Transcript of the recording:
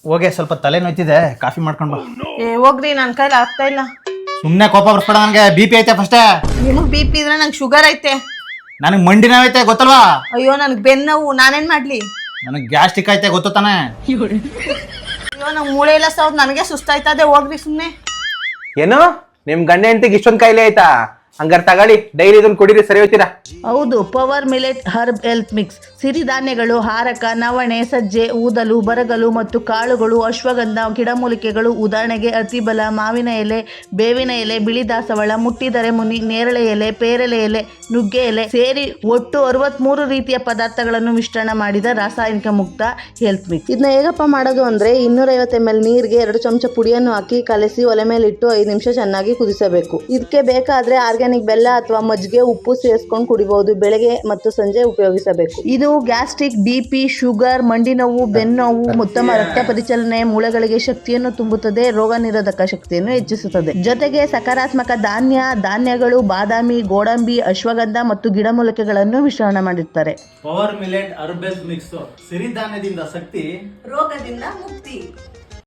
ಹೋಗೆ ಸ್ವಲ್ಪ ತಲೆ ನೋಯ್ತಿದೆ, ಕಾಫಿ ಮಾಡ್ಕೊಂಡು ಬಾ. ಹೋಗ್ರಿ, ನನ್ನ ಕೈಲಿ ಆಗ್ತಾ ಇಲ್ಲ. ಸುಮ್ಮನೆ ಕೋಪ ಬರ್ಸ್ಬೇಡ, ನನಗೆ BP ಐತೆ ಫಸ್ಟೇ. ನಿಮಗ್ BP ಇದ್ರೆ ನಂಗೆ ಶುಗರ್ ಐತೆ. ನನಗೆ ಮಂಡಿ ನೋವೈತೆ ಗೊತ್ತಲ್ವಾ? ಅಯ್ಯೋ ನನಗೆ ಬೆನ್ನೋವು, ನಾನೇನ್ ಮಾಡ್ಲಿ? ನನಗೆ ಗ್ಯಾಸ್ಟ್ರಿಕ್ ಐತೆ ಗೊತ್ತು ತಾನೆ? ಅಯ್ಯೋ ನಂಗೆ ಮೂಳೆ ಎಲ್ಲ ಸೌದ್, ನನಗೆ ಸುಸ್ತಾಯ್ತದೆ. ಹೋಗ್ರಿ ಸುಮ್ಮನೆ. ಏನು ನಿಮ್ ಗಂಡ ಹೆಂಡತಿಗೆ ಇಷ್ಟೊಂದು ಕಾಯಿಲೆ ಆಯ್ತಾ? ಹಂಗಾರೆ ತಗೊಳ್ಳಿ, ಡೈಲಿ ಇದನ್ನ ಕುಡೀರಿ, ಸರಿ ಹೋಗ್ತೀರಾ? ಹೌದು, power millet herb health mix. ಸಿರಿಧಾನ್ಯಗಳು, ಹಾರಕ, ನವಣೆ, ಸಜ್ಜೆ, ಊದಲು, ಬರಗಲು ಮತ್ತು ಕಾಳುಗಳು, ಅಶ್ವಗಂಧ, ಗಿಡಮೂಲಿಕೆಗಳು. ಉದಾಹರಣೆಗೆ ಅತಿಬಲ, ಮಾವಿನ ಎಲೆ, ಬೇವಿನ ಎಲೆ, ಬಿಳಿ ದಾಸವಾಳ, ಮುಟ್ಟಿದರೆ ಮುನಿ, ನೇರಳೆ ಎಲೆ, ಪೇರಳೆ ಎಲೆ, ನುಗ್ಗೆ ಎಲೆ ಸೇರಿ ಒಟ್ಟು 63 ರೀತಿಯ ಪದಾರ್ಥಗಳನ್ನು ಮಿಶ್ರಣ ಮಾಡಿದ ರಾಸಾಯನಿಕ ಮುಕ್ತ ಹೆಲ್ತ್ ಮಿಕ್ಸ್. ಇದನ್ನ ಹೇಗಪ್ಪ ಮಾಡೋದು ಅಂದ್ರೆ 250 ml ನೀರಿಗೆ 2 ಚಮಚ ಪುಡಿಯನ್ನು ಹಾಕಿ ಕಲಸಿ ಒಲೆ ಮೇಲೆ ಇಟ್ಟು 5 ನಿಮಿಷ ಚೆನ್ನಾಗಿ ಕುದಿಸಬೇಕು. ಇದಕ್ಕೆ ಬೇಕಾದ್ರೆ ಆರ್ಗ್ಯಾನಿಕ್ ಬೆಲ್ಲ ಅಥವಾ ಮಜ್ಜಿಗೆ, ಉಪ್ಪು ಸೇರಿಸ್ಕೊಂಡು ಕುಡಿಬಹುದು. ಬೆಳಗ್ಗೆ ಮತ್ತು ಸಂಜೆ ಉಪಯೋಗಿಸಬೇಕು. ಇದು ಗ್ಯಾಸ್ಟ್ರಿಕ್, BP, ಶುಗರ್, ಮಂಡಿ ನೋವು, ಬೆನ್ನೋವು, ಉತ್ತಮ ರಕ್ತ ಪರಿಚಲನೆ, ಮೂಳೆಗಳಿಗೆ ಶಕ್ತಿಯನ್ನು ತುಂಬುತ್ತದೆ, ರೋಗ ನಿರೋಧಕ ಶಕ್ತಿಯನ್ನು ಹೆಚ್ಚಿಸುತ್ತದೆ. ಜೊತೆಗೆ ಸಕಾರಾತ್ಮಕ ಧಾನ್ಯಗಳು, ಬಾದಾಮಿ, ಗೋಡಂಬಿ, ಅಶ್ವಗಂಧ ಮತ್ತು ಗಿಡಮೂಲಿಕೆಗಳನ್ನು ಮಿಶ್ರಣ ಮಾಡಿರ್ತಾರೆ. ಪವರ್ ಮಿಲೆಟ್ ಹರ್ಬಲ್ ಮಿಕ್ಸ್, ಸಿರಿಧಾನ್ಯದಿಂದ ಶಕ್ತಿ, ರೋಗದಿಂದ ಮುಕ್ತಿ.